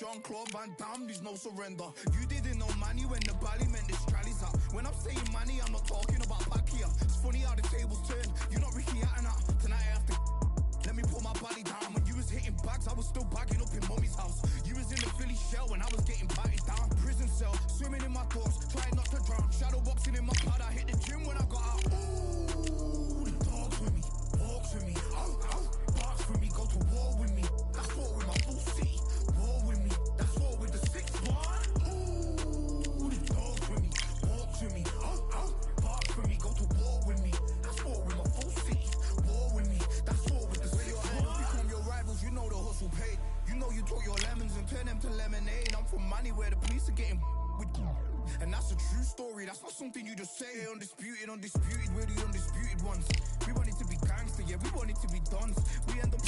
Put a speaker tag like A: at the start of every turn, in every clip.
A: Jean-Claude Van Damme, there's no surrender. You didn't know money when the bally meant this trally's up. When I'm saying money, I'm not talking about back here. It's funny how the tables turn. You're not Ricky Hatton out. Tonight I have to let me put my body down. When you was hitting bags, I was still bagging up in mommy's house. You was in the Philly shell when I was getting batted down. Prison cell, swimming in my thoughts, trying not to drown. Shadow boxing in my pad, I hit the gym when I got out. Ooh, the dogs with me, walks with me. Barks with me, go to war with me. That's war with my full city. War with me, that's war with the 6-1. Ooh, the dogs with me, walks with me. Barks with me, go to war with me. That's war with my full city. War with me, that's war with the 6-1. Become your rivals, you know the hustle paid. You know you took your lemons and turn them to lemonade. I'm from money where the police are getting with you. And that's a true story, that's not something you just say. Undisputed, we're the undisputed ones. We want it to be gangster, yeah, we want it to be dons. We end up...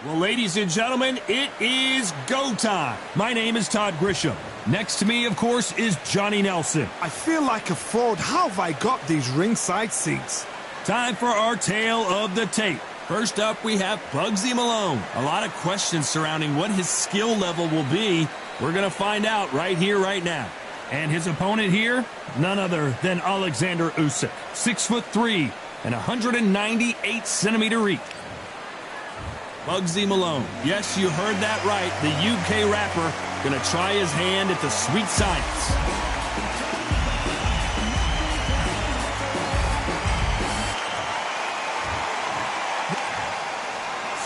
B: Well, ladies and gentlemen, it is go time. My name is Todd Grisham. Next to me, of course, is Johnny Nelson.
C: I feel like a fraud. How have I got these ringside seats?
B: Time for our tale of the tape. First up, we have Bugsy Malone. A lot of questions surrounding what his skill level will be. We're going to find out right here, right now. And his opponent here, none other than Alexander Usyk. 6'3" and 198-centimeter reach. Bugsy Malone. Yes, you heard that right. The UK rapper gonna try his hand at the sweet science.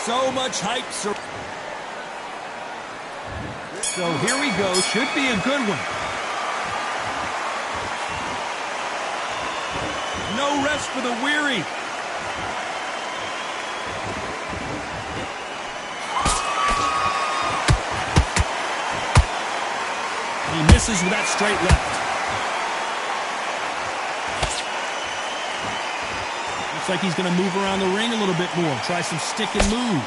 B: So much hype. So here we go. Should be a good one. No rest for the weary. He misses with that straight left. Looks like he's going to move around the ring a little bit more. Try some stick and move.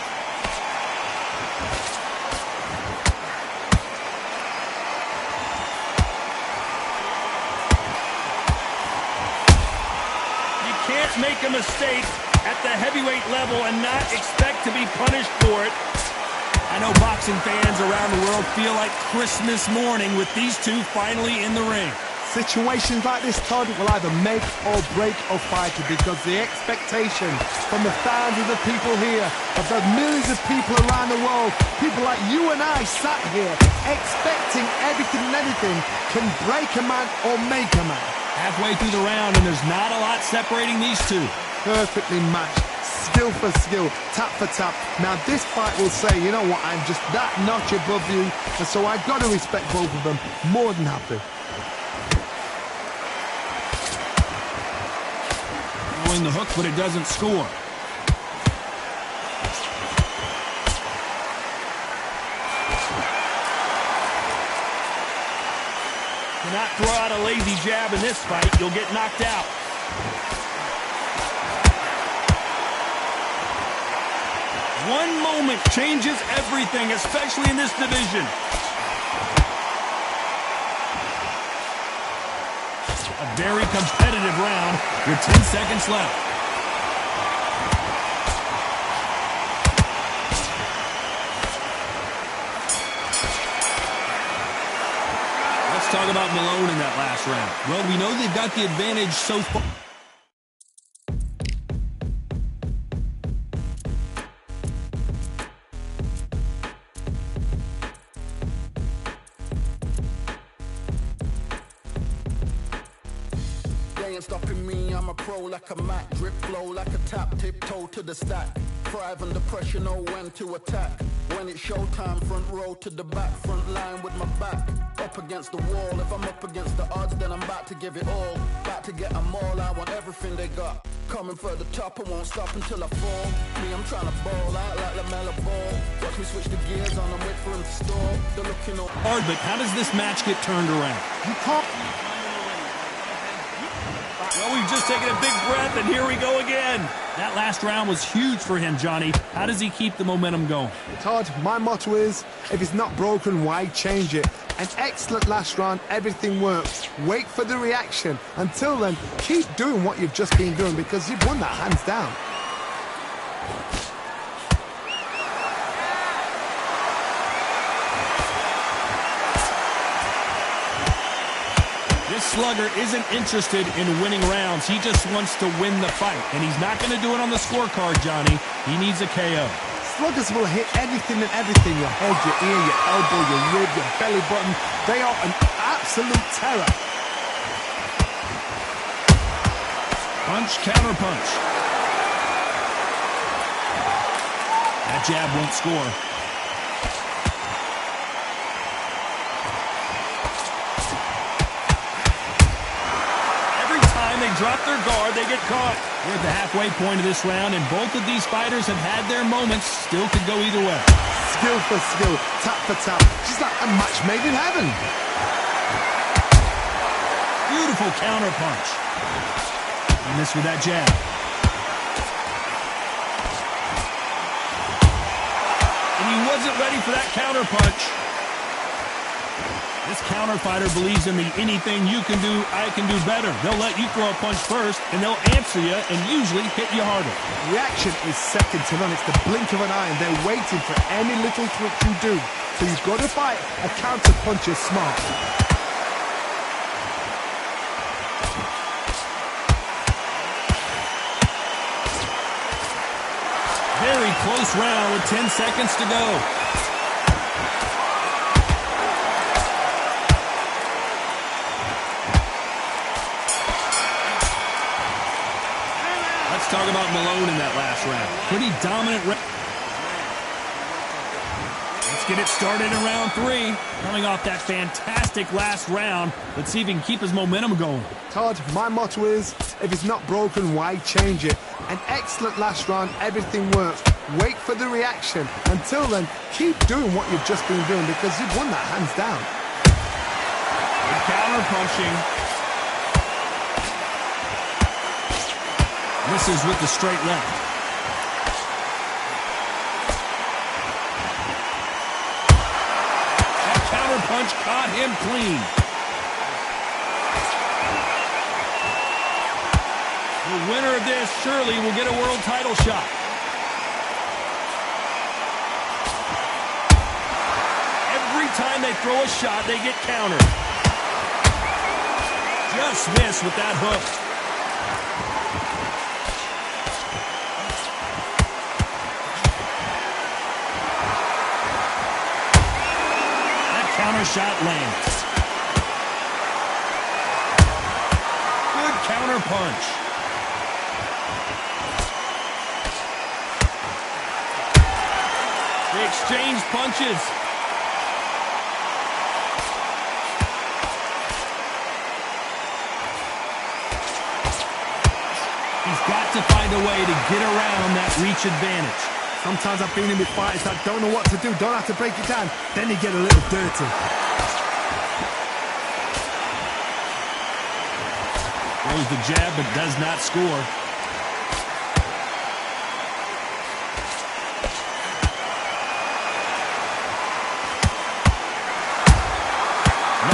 B: You can't make a mistake at the heavyweight level and not expect to be punished for it. I know boxing fans around the world feel like Christmas morning with these two finally in the ring.
C: Situations like this, Todd, will either make or break a fighter because the expectation from the fans of the people here, of the millions of people around the world, people like you and I sat here expecting everything and anything can break a man or make a man.
B: Halfway through the round and there's not a lot separating these two.
C: Perfectly matched. Skill for skill, tap for tap. Now this fight will say, you know what, I'm just that notch above you, and so I've got to respect both of them. More than happy.
B: Throwing the hook, but it doesn't score. Cannot throw out a lazy jab in this fight. You'll get knocked out. One moment changes everything, especially in this division. A very competitive round with 10 seconds left. Let's talk about Malone in that last round. Well, we know they've got the advantage so far.
A: Stopping me, I'm a pro like a Mac. Drip flow like a tap, tiptoe to the stack. Thrive under pressure, know when to attack. When it's showtime, front row to the back. Front line with my back up against the wall. If I'm up against the odds, then I'm about to give it all. About to get them all, I want everything they got. Coming for the top, I won't stop until I fall. Me, I'm trying to ball out like LaMelo Ball. Watch me switch the gears on, I'm wait for him to stall. They're looking all
B: hard, but how does this match get turned around?
C: You can't...
B: Well, we've just taken a big breath, and here we go again. That last round was huge for him, Johnny. How does he keep the momentum going?
C: Todd, my motto is, if it's not broken, why change it? An excellent last round, everything works. Wait for the reaction. Until then, keep doing what you've just been doing because you've won that hands down.
B: This slugger isn't interested in winning rounds. He just wants to win the fight. And he's not going to do it on the scorecard, Johnny. He needs a KO.
C: Sluggers will hit anything and everything. Your head, your ear, your elbow, your rib, your belly button. They are an absolute terror.
B: Punch, counter punch. That jab won't score. They drop their guard, they get caught. We're at the halfway point of this round, and both of these fighters have had their moments. Still could go either way.
C: Skill for skill, tap for tap. Just like a match made in heaven.
B: Beautiful counter punch. He missed with that jab. And he wasn't ready for that counter punch. This counter fighter believes in the anything you can do, I can do better. They'll let you throw a punch first, and they'll answer you and usually hit you harder.
C: Reaction is second to none. It's the blink of an eye, and they're waiting for any little twitch you do. So you've got to fight a counter punch is smart.
B: Very close round with 10 seconds to go. Talk about Malone in that last round. Pretty dominant. Let's get it started in round 3. Coming off that fantastic last round. Let's see if he can keep his momentum going.
C: Todd, my motto is, if it's not broken, why change it? An excellent last round, everything works. Wait for the reaction. Until then, keep doing what you've just been doing because you've won that hands down.
B: Good counter punching. Misses with the straight left. That counter punch caught him clean. The winner of this surely will get a world title shot. Every time they throw a shot, they get countered. Just missed with that hook. Counter shot lands. Good counter punch. They exchanged punches. He's got to find a way to get around that reach advantage.
C: Sometimes I've been in with fighters that don't know what to do, don't have to break it down, then you get a little dirty.
B: Throws the jab but does not score.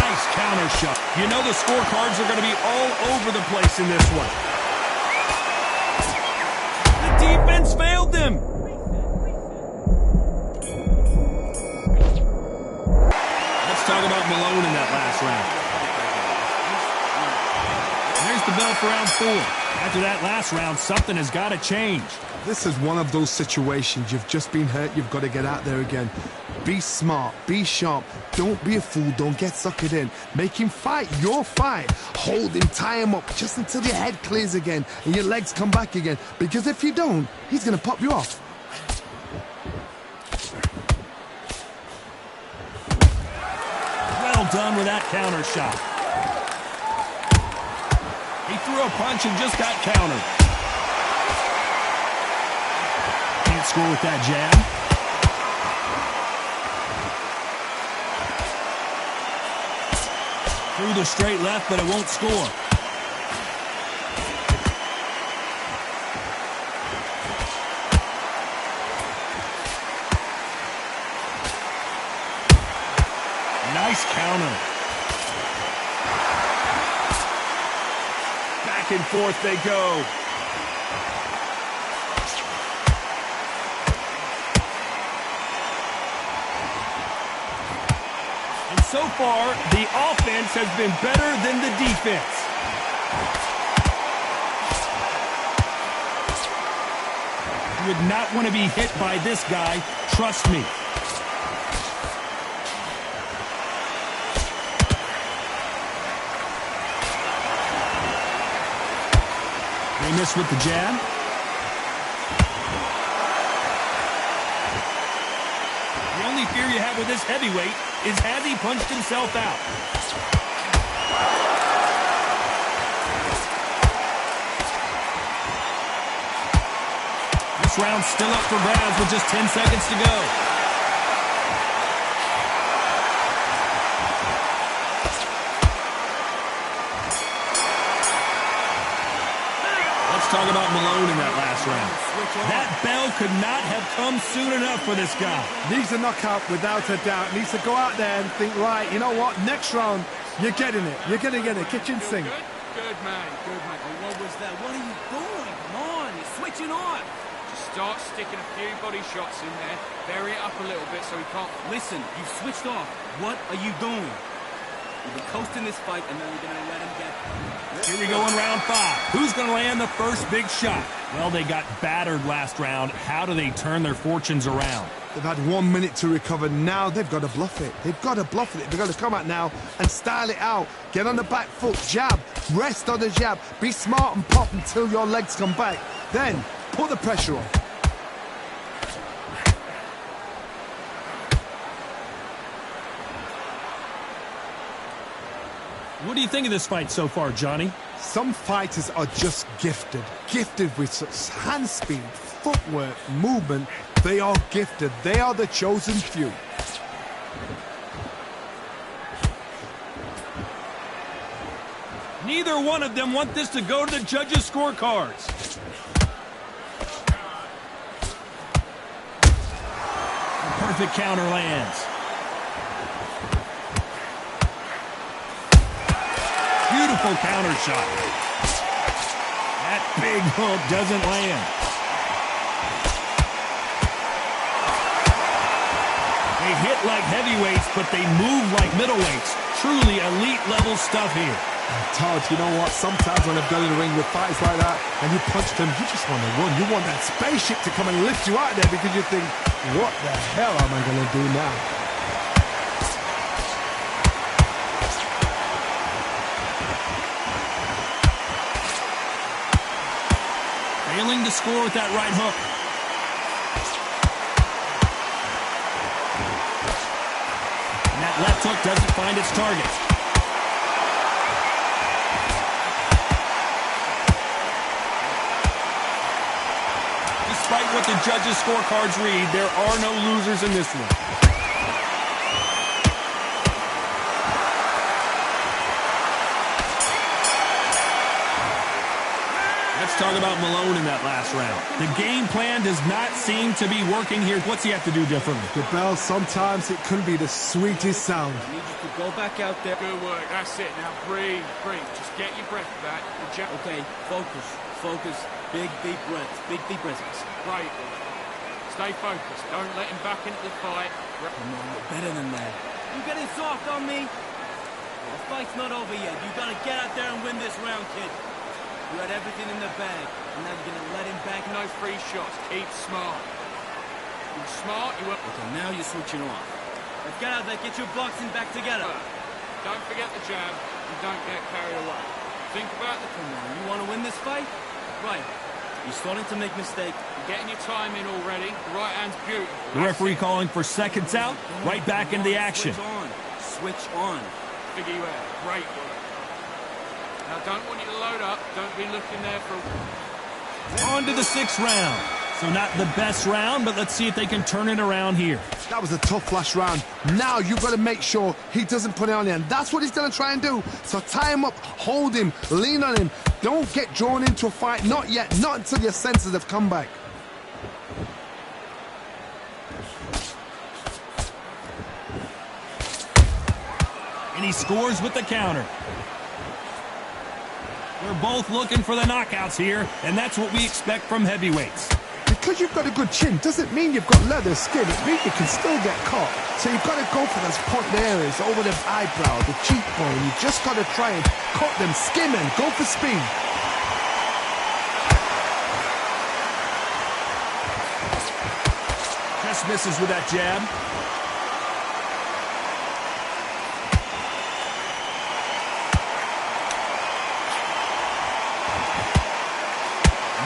B: Nice counter shot. You know the scorecards are going to be all over the place in this one. The defense failed them. Talk about Malone in that last round. There's the bell for round 4. After that last round, something has got to change.
C: This is one of those situations. You've just been hurt. You've got to get out there again. Be smart. Be sharp. Don't be a fool. Don't get suckered in. Make him fight your fight. Hold him. Tie him up just until your head clears again and your legs come back again. Because if you don't, he's going to pop you off.
B: Done with that counter shot. He threw a punch and just got countered. Can't score with that jab. Threw the straight left, but it won't score. Nice counter. Back and forth they go. And so far, the offense has been better than the defense. You would not want to be hit by this guy, trust me. They miss with the jab. The only fear you have with this heavyweight is has he punched himself out? This round's still up for grabs with just 10 seconds to go. Let's talk about Malone in that last round. That bell could not have come soon enough for this guy.
C: Needs a knockout without a doubt. Needs to go out there and think, right, you know what, next round, you're getting it. You're going to get a kitchen sink.
D: Good man, good man. Oh, what was that? What are you doing? Come on, you're switching on. Just start sticking a few body shots in there. Bury it up a little bit so he can't... Listen, you've switched off. What are you doing? You've been coasting this fight, and then you're going to let him get...
B: Here we go in round 5. Who's going to land the first big shot? Well, they got battered last round. How do they turn their fortunes around?
C: They've had 1 minute to recover. Now they've got to bluff it. They've got to bluff it. They've got to come out now and style it out. Get on the back foot, jab, rest on the jab. Be smart and pop until your legs come back. Then put the pressure on.
B: What do you think of this fight so far, Johnny?
C: Some fighters are just gifted. Gifted with such hand speed, footwork, movement. They are gifted. They are the chosen few.
B: Neither one of them want this to go to the judges' scorecards. A perfect counter lands. Beautiful counter shot. That big hook doesn't land. They hit like heavyweights, but they move like middleweights. Truly elite level stuff here.
C: Todd, you know what? Sometimes when I've done in the ring with fights like that, and you punch them, you just want to run. You want that spaceship to come and lift you out there because you think, what the hell am I going to do now?
B: Failing to score with that right hook. And that left hook doesn't find its target. Despite what the judges' scorecards read, there are no losers in this one. Let's talk about Malone in that last round. The game plan does not seem to be working here. What's he have to do differently?
C: The bell, sometimes it can be the sweetest sound.
D: I need you to go back out there.
E: Good work, that's it. Now breathe, breathe. Just get your breath back.
D: Okay, focus, focus. Big, deep breaths. Big, deep breaths.
E: Great. Stay focused. Don't let him back into the fight.
D: Come on, you're better than that. You're getting soft on me. The fight's not over yet. You gotta get out there and win this round, kid. You had everything in the bag, and now you're gonna let him back.
E: No free shots. Keep smart. You're smart. You were...
D: Okay, now you're switching off. Let's get out there. Get your boxing back together.
E: Don't forget the jab, and don't get carried away. Think about the...
D: Come on, you want to win this fight? Right. You're starting to make mistakes.
E: You're getting your time in already. The right hand's beautiful.
B: The referee calling for seconds out. Right back into the action.
D: Switch on. Switch on.
E: Figure you out. Great work. Now, don't want you to load up. Don't be looking there for...
B: On to the 6th round. So not the best round, but let's see if they can turn it around here.
C: That was a tough last round. Now you've got to make sure he doesn't put it on you. And that's what he's going to try and do. So tie him up, hold him, lean on him. Don't get drawn into a fight. Not yet. Not until your senses have come back.
B: And he scores with the counter. They're both looking for the knockouts here, and that's what we expect from heavyweights.
C: Because you've got a good chin doesn't mean you've got leather skin. It means you can still get caught. So you've got to go for those point areas, over the eyebrow, the cheekbone. You've just got to try and cut them, skim and go for speed.
B: Just misses with that jab.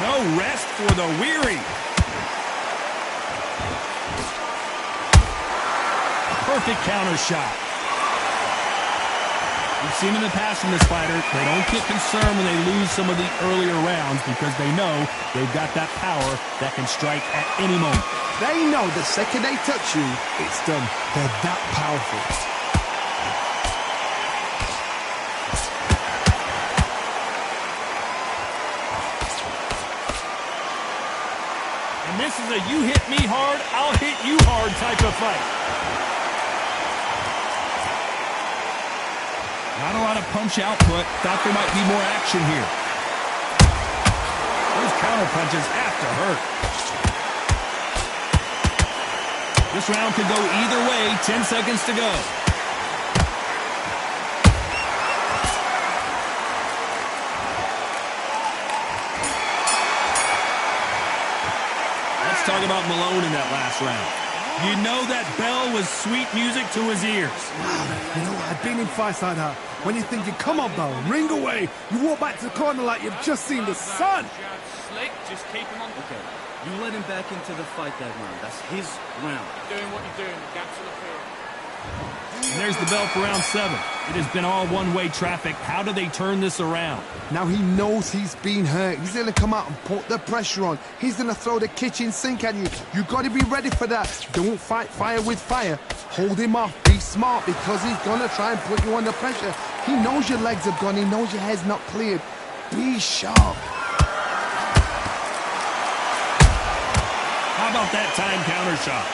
B: No rest for the weary. Perfect counter shot. We've seen in the past from this fighter, they don't get concerned when they lose some of the earlier rounds because they know they've got that power that can strike at any moment.
C: They know the second they touch you, it's done. They're that powerful.
B: And this is a you hit me hard, I'll hit you hard type of fight. Not a lot of punch output. Thought there might be more action here. Those counter punches have to hurt. This round could go either way. 10 seconds to go. Let's talk about Malone in that last round. You know that bell was sweet music to his ears.
C: You know, I've been in fights like that. When you're thinking, come on, bell, ring away. You walk back to the corner like you've just seen the sun.
D: Slick, just keep him on. Okay, you let him back into the fight that round. That's his round.
E: Doing what you're doing. The gaps will appear.
B: And there's the bell for round 7. It has been all one-way traffic. How do they turn this around?
C: Now he knows he's been hurt. He's going to come out and put the pressure on. He's going to throw the kitchen sink at you. You've got to be ready for that. Don't fight fire with fire. Hold him off. Be smart because he's going to try and put you under pressure. He knows your legs have gone. He knows your head's not cleared. Be sharp.
B: How about that time counter shot?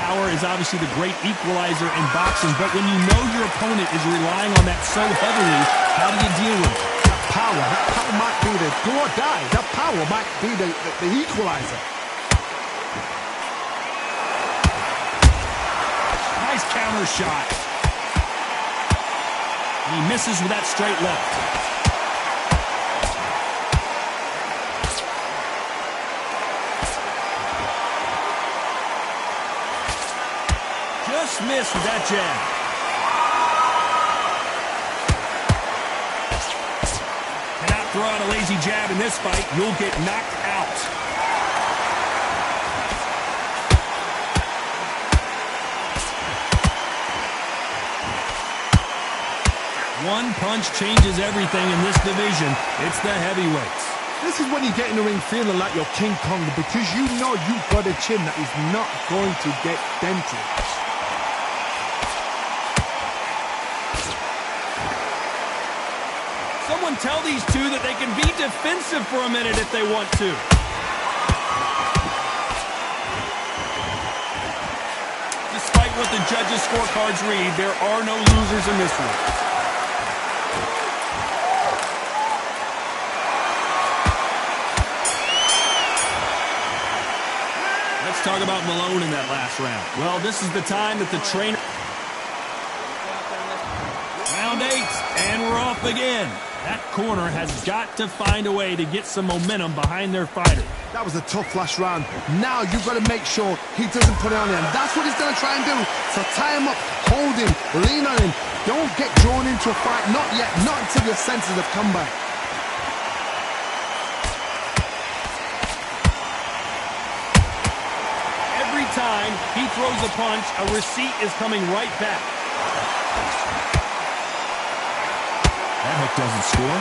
B: Power is obviously the great equalizer in boxing, but when you know your opponent is relying on that so heavily, how do you deal with it?
C: That power might be the do or die. That power might be the equalizer.
B: Nice counter shot. He misses with that straight left. Just missed with that jab. Cannot throw out a lazy jab in this fight. You'll get knocked out. One punch changes everything in this division. It's the heavyweights.
C: This is when you get in the ring feeling like you're King Kong because you know you've got a chin that is not going to get dented.
B: Someone tell these two that they can be defensive for a minute if they want to. Despite what the judges' scorecards read, there are no losers in this one. Let's talk about Malone in that last round. Well, this is the time that the trainer... Round 8, and we're off again. That corner has got to find a way to get some momentum behind their fighter.
C: That was a tough last round. Now you've got to make sure he doesn't put it on him. That's what he's going to try and do. So tie him up, hold him, lean on him. Don't get drawn into a fight. Not yet. Not until your senses have come back.
B: Every time he throws a punch, a receipt is coming right back. That hook doesn't score.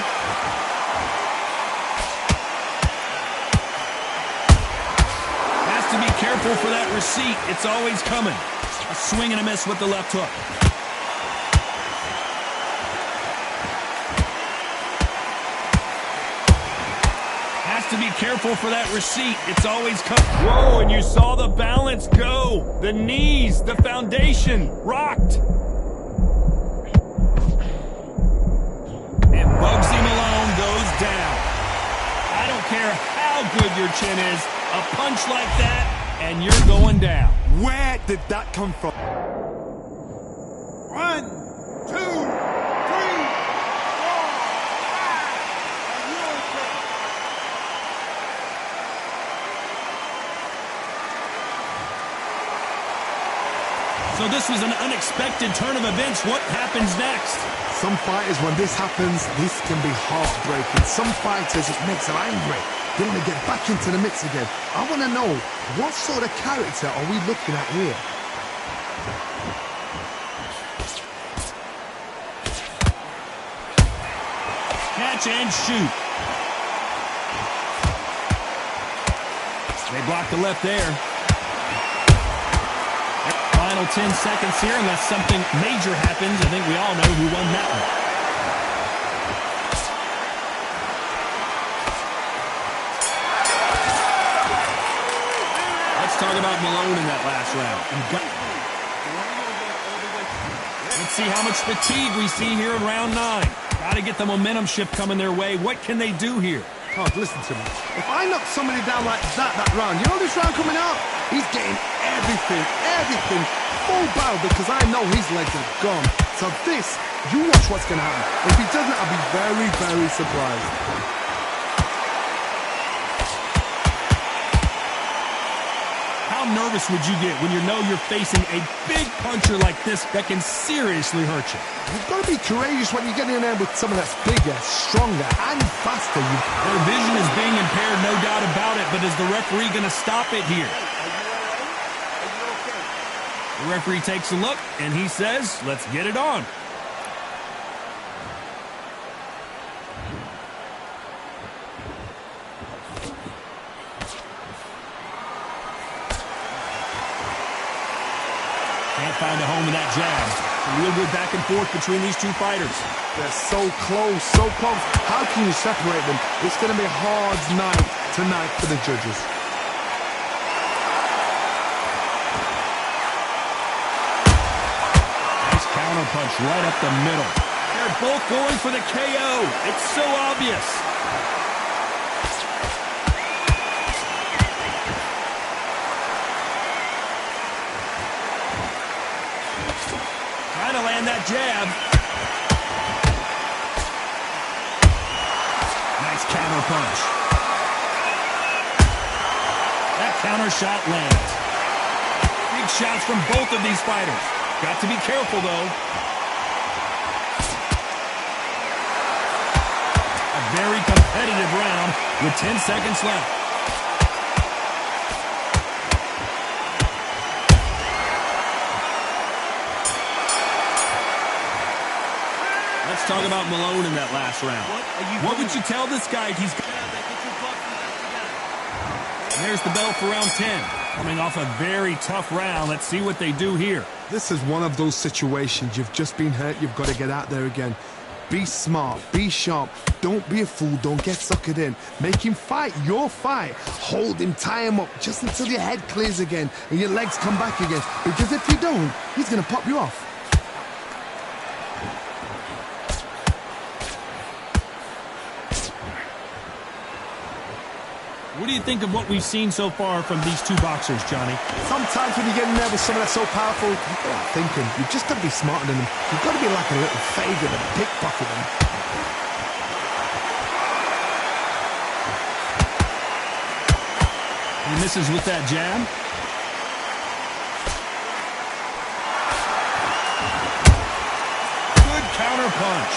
B: Has to be careful for that receipt. It's always coming. A swing and a miss with the left hook. Has has to be careful for that receipt. It's always whoa, and you saw the balance go. The knees, the foundation, rocked. And Bugsy Malone goes down. I don't care how good your chin is, a punch like that, and you're going down.
C: Where did that come from?
A: 1, 2, 3, 4, 5. And you're okay.
B: So this was an unexpected turn of events. What happens next?
C: Some fighters, when this happens, this can be heartbreaking. Some fighters, it makes them angry. They want to get back into the mix again. I want to know, what sort of character are we looking at here?
B: Catch and shoot. They block the left there. Final 10 seconds here, unless something major happens. I think we all know who won that one. Let's talk about Malone in that last round. Let's see how much fatigue we see here in round 9. Got to get the momentum shift coming their way. What can they do here?
C: Todd, listen to me. If I knock somebody down like that round, you know this round coming out? He's getting everything, full barrel, because I know his legs are gone. So this, you watch what's going to happen. If he doesn't, I'll be very, very surprised.
B: How nervous would you get when you know you're facing a big puncher like this that can seriously hurt you?
C: You've got to be courageous when you get in there with someone that's bigger, stronger, and faster.
B: Their vision is being impaired, no doubt about it, but is the referee going to stop it here? The referee takes a look, and he says, let's get it on. Can't find a home in that jab. A real good back and forth between these two fighters.
C: They're so close, so close. How can you separate them? It's going to be a hard night tonight for the judges.
B: Nice counter punch right up the middle. They're both going for the KO. It's so obvious. Trying to land that jab. Nice counter punch. That counter shot lands. Big shots from both of these fighters. Got to be careful, though. A very competitive round with 10 seconds left. Let's talk about Malone in that last round. What would you tell this guy he's got? And there's the bell for round 10. Coming off a very tough round. Let's see what they do here.
C: This is one of those situations. You've just been hurt. You've got to get out there again. Be smart. Be sharp. Don't be a fool. Don't get suckered in. Make him fight your fight. Hold him. Tie him up just until your head clears again and your legs come back again. Because if you don't, he's going to pop you off.
B: What do you think of what we've seen so far from these two boxers, Johnny?
C: Sometimes when you get in there with someone that's so powerful, you've got to thinking. You've just got to be smarter than them. You've got to be like a little favourite and pickpocket them.
B: He misses with that jab. Good counter punch.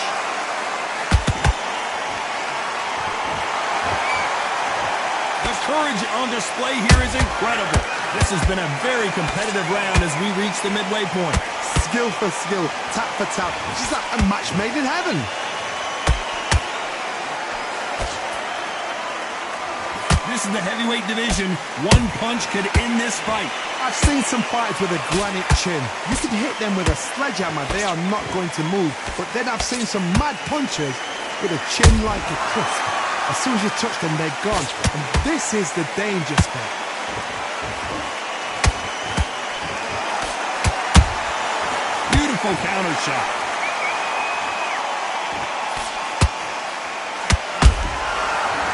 B: The courage on display here is incredible. This has been a very competitive round as we reach the midway point.
C: Skill for skill, tap for tap. Just like a match made in heaven.
B: This is the heavyweight division. One punch could end this fight.
C: I've seen some fighters with a granite chin. You can hit them with a sledgehammer. They are not going to move. But then I've seen some mad punchers with a chin like a crisp. As soon as you touch them, they're gone. And this is the danger spot.
B: Beautiful counter shot.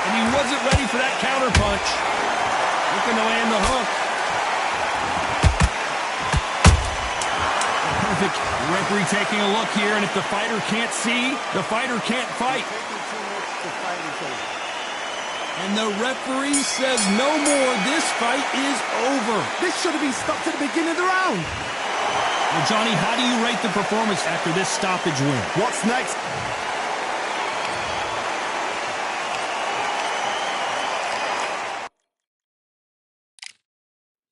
B: And he wasn't ready for that counter punch. Looking to land the hook. Perfect. The referee taking a look here, and if the fighter can't see, the fighter can't fight. And the referee says no more. This fight is over.
C: This should have been stopped at the beginning of the round.
B: Well, Johnny, how do you rate the performance after this stoppage win?
C: What's next?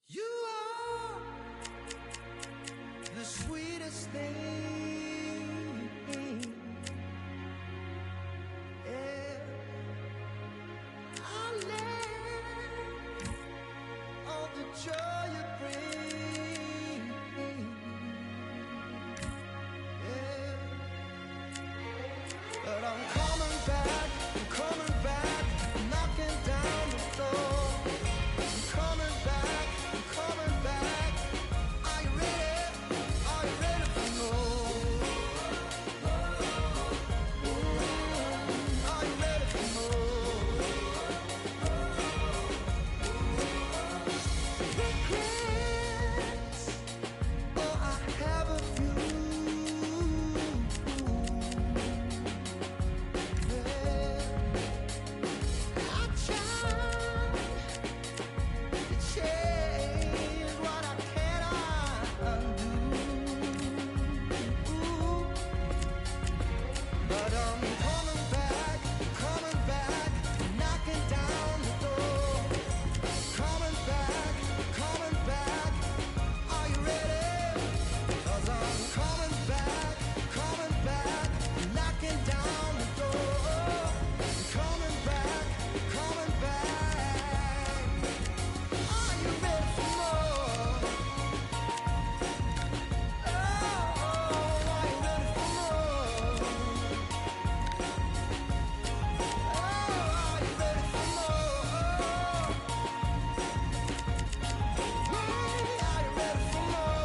A: You are the sweetest thing. Yeah. I live on the joy you bring. Yeah. But I'm coming back, knocking down the door. I'm coming back. Are you ready for more? Are you ready for more? Regrets, oh, I have a few. I tried to change what I cannot undo, but I'm coming back, knocking down the door. Coming back. Are you ready? 'Cause I'm coming back, knocking down the door. Coming back. Are you ready for more? Oh, are you ready for more? Oh, are you ready for more? Are you ready for more?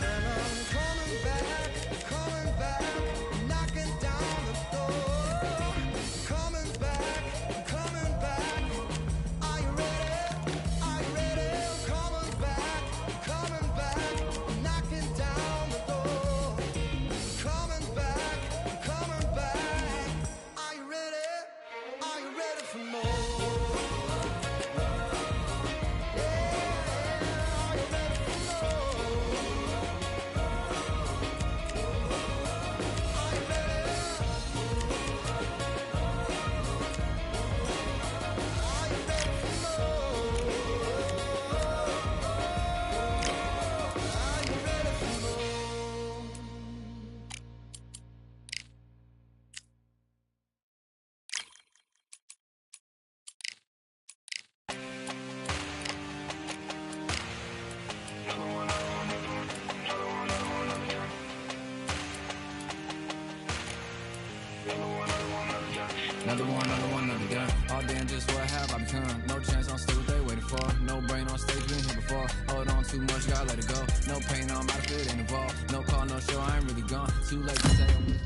A: And I'm coming back, knocking down the door. Coming back. Are you ready? Coming back, knocking down the door. Coming back. Are you ready? For more? Yeah, are you ready for more? Are you ready? Are you ready for more? Are you ready for more?
F: Another one, another gun. All damn, just what have I become? No chance, I'll stay what they waiting for. No brain on stage, been here before. Hold on too much, gotta let it go. No pain, I'm out of it, ain't involved. No call, no show, I ain't really gone. Too late to say I'm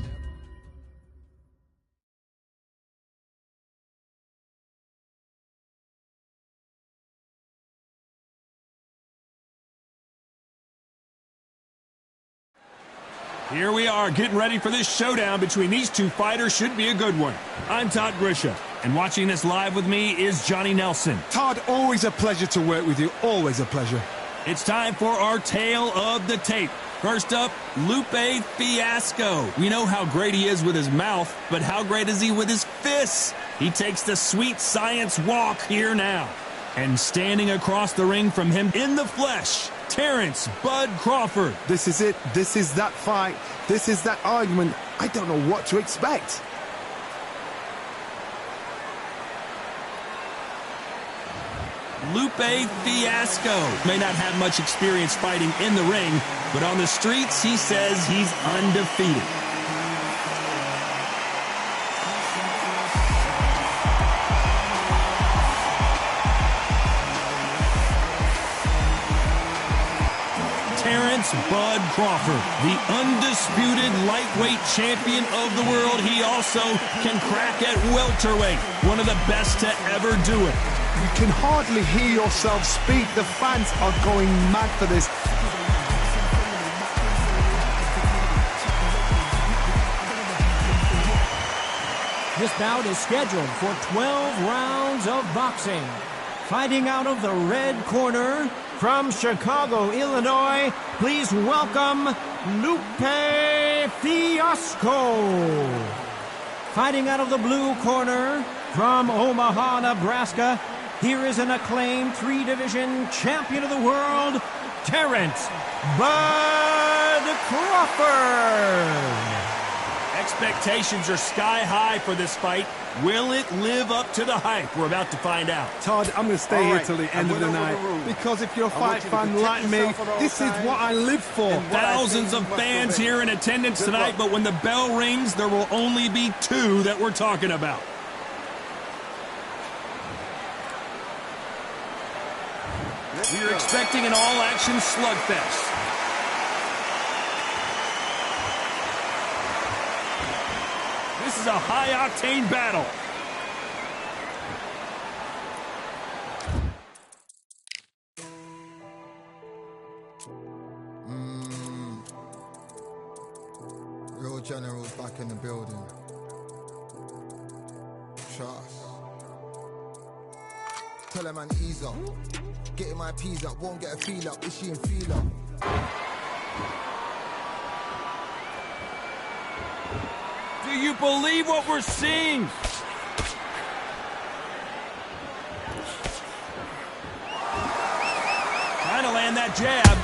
B: Here we are, getting ready for this showdown between these two fighters. Should be a good one. I'm Todd Grisha, and watching this live with me is Johnny Nelson.
C: Todd, always a pleasure to work with you. Always a pleasure.
B: It's time for our tale of the tape. First up, Lupe Fiasco. We know how great he is with his mouth, but how great is he with his fists? He takes the sweet science walk here now. And standing across the ring from him in the flesh, Terrence Bud Crawford.
C: This is it. This is that fight. This is that argument. I don't know what to expect.
B: Lupe Fiasco may not have much experience fighting in the ring, but on the streets, he says he's undefeated. Bud Crawford, the undisputed lightweight champion of the world. He also can crack at welterweight, one of the best to ever do it.
C: You can hardly hear yourself speak. The fans are going mad for this.
G: This bout is scheduled for 12 rounds of boxing. Fighting out of the red corner, from Chicago, Illinois, please welcome Lupe Fiasco. Fighting out of the blue corner, from Omaha, Nebraska, here is an acclaimed three-division champion of the world, Terrence Bud Crawford.
B: Expectations are sky high for this fight. Will it live up to the hype? We're about to find out.
C: Todd, I'm going to stay here till the end of the night. Because if you're a fight fan like me, this is what I live for.
B: Thousands of fans here in attendance tonight, but when the bell rings, there will only be two that we're talking about. We're expecting an all-action slugfest. This is a high-octane battle.
H: Real generals back in the building. Trust. Tell a man ease up. Getting my peas up, won't get a feel up. Is she in feel up?
B: Do you believe what we're seeing? Trying to land that jab.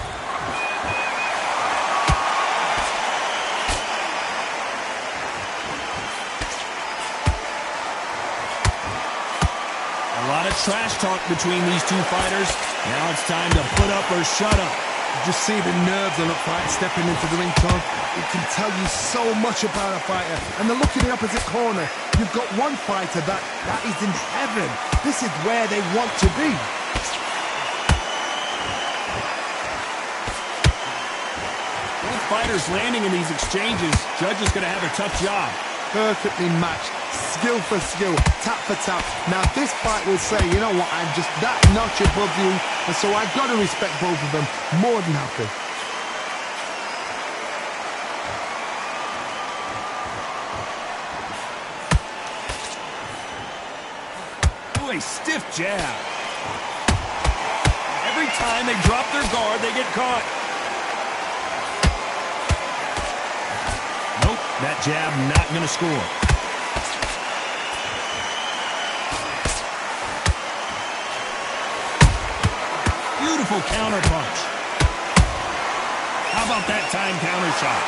B: A lot of trash talk between these two fighters. Now it's time to put up or shut up.
C: You just see the nerves on a fight stepping into the ring, Todd. It can tell you so much about a fighter. And the look in the opposite corner, you've got one fighter that is in heaven. This is where they want to be.
B: Both fighters landing in these exchanges. Judge is going to have a tough job.
C: Perfectly matched, skill for skill, tap for tap. Now this fight will say, you know what, I'm just that notch above you, and so I've got to respect both of them more than happy.
B: Ooh, a stiff jab. Every time they drop their guard, they get caught. Nope, that jab not going to score. Beautiful counter punch. How about that time counter shot?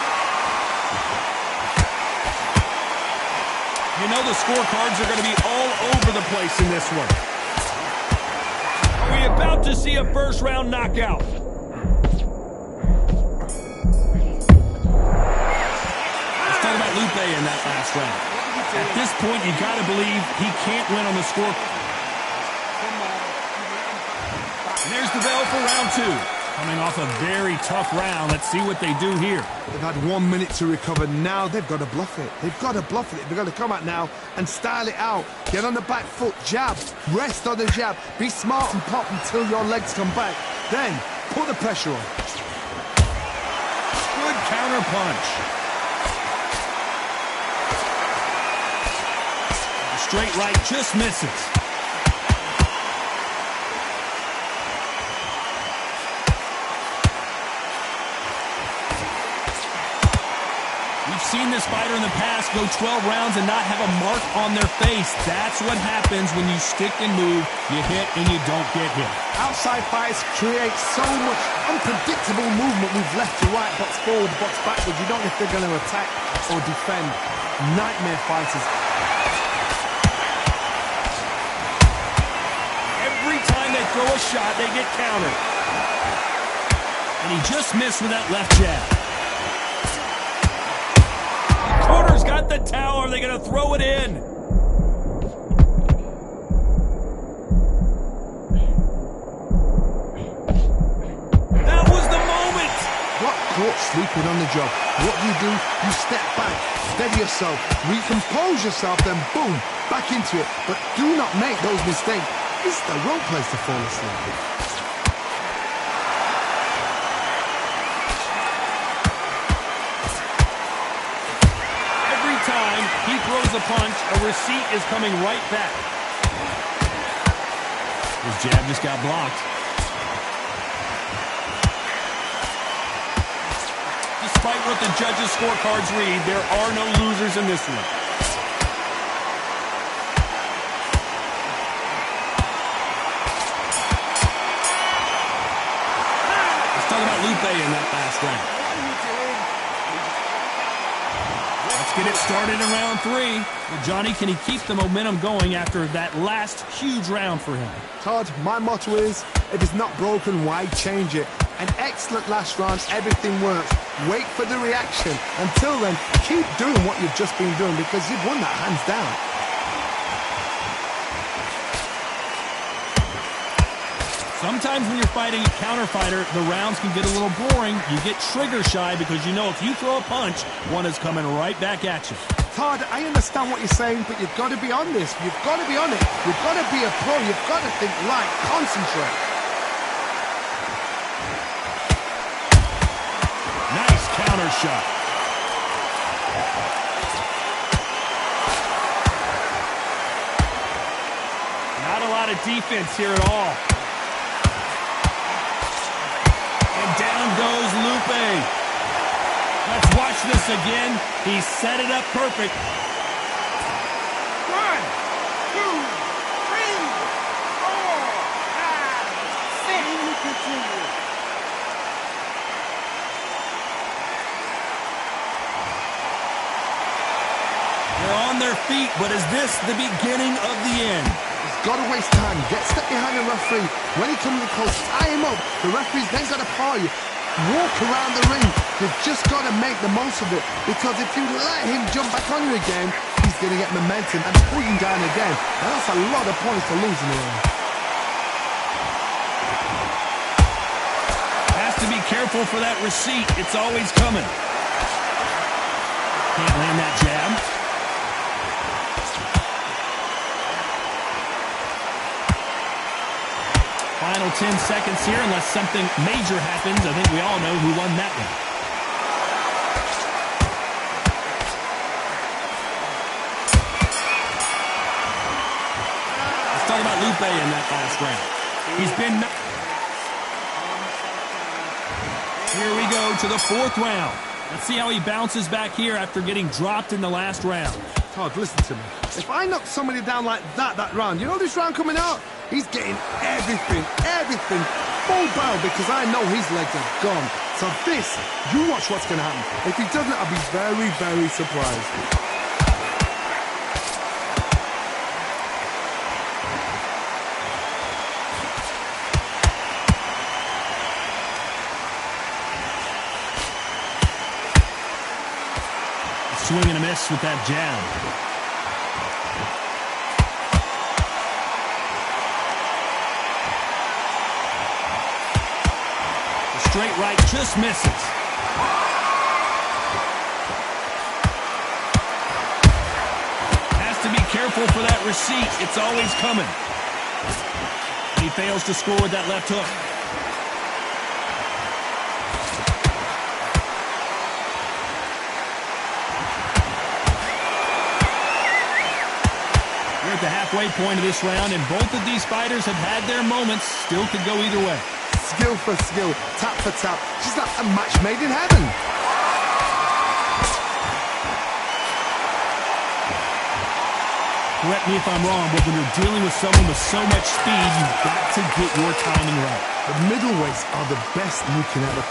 B: You know the scorecards are going to be all over the place in this one. Are we about to see a first-round knockout? Lupe in that last round. At this point, you got to believe he can't win on the score. And there's the bell for round two. Coming off a very tough round. Let's see what they do here.
C: They've had 1 minute to recover. Now they've got to bluff it. They've got to bluff it. They've got to come out now and style it out. Get on the back foot, jab, rest on the jab. Be smart and pop until your legs come back. Then put the pressure on.
B: Good counter punch. Straight right just misses. We've seen this fighter in the past go 12 rounds and not have a mark on their face. That's what happens when you stick and move, you hit and you don't get hit.
C: Outside fights create so much unpredictable movement. Move left to right, box forward, box backwards. You don't know if they're going to attack or defend. Nightmare fighters.
B: They throw a shot, they get countered. And he just missed with that left jab. The corner's got the towel. Are they going to throw it in? That was the moment.
C: What sleeping on the job. What do? You step back, steady yourself, recompose yourself, then boom, back into it. But do not make those mistakes. This is the wrong place to fall asleep.
B: He throws a punch, a receipt is coming right back. His jab just got blocked. Despite what the judges' scorecards read, there are no losers in this one. Let's talk about Lupe in that last round. Get it started in round 3. Well, Johnny, can he keep the momentum going after that last huge round for him?
C: Todd, my motto is, if it's not broken, why change it? An excellent last round, everything works. Wait for the reaction. Until then, keep doing what you've just been doing because you've won that hands down.
B: Sometimes when you're fighting a counter fighter, the rounds can get a little boring. You get trigger shy because you know if you throw a punch, one is coming right back at you.
C: Todd, I understand what you're saying, but you've got to be on this. You've got to be on it. You've got to be a pro. You've got to think right. Concentrate.
B: Nice counter shot. Not a lot of defense here at all. Down goes Lupe. Let's watch this again. He set it up perfect. 1, 2, 3, 4, 5, 6. They're on their feet, but is this the beginning of the end?
C: Got to waste time. Get step behind the referee. When he comes in close, tie him up. The referee's then got to paw you. Walk around the ring. You've just got to make the most of it. Because if you let him jump back on you again, he's going to get momentum and pull you down again. And that's a lot of points to lose in the ring.
B: Has to be careful for that receipt. It's always coming. Can't land that jab. Final 10 seconds here, unless something major happens. I think we all know who won that one. Let's talk about Lupe in that last round. He's been... Here we go to the 4th round. Let's see how he bounces back here after getting dropped in the last round.
C: Todd, listen to me. If I knock somebody down like that round, you know this round coming out? He's getting everything, full barrel because I know his legs are gone. So this, you watch what's going to happen. If he doesn't, I'll be very, very surprised.
B: Swing and a miss with that jab. Straight right just misses. Has to be careful for that receipt. It's always coming. He fails to score with that left hook. We're at the halfway point of this round, and both of these fighters have had their moments. Still could go either way.
C: Skill for skill, tap for tap. She's like a match made in heaven.
B: Correct me if I'm wrong, but when you're dealing with someone with so much speed, you've got to get your timing right.
C: The middleweights are the best you can ever...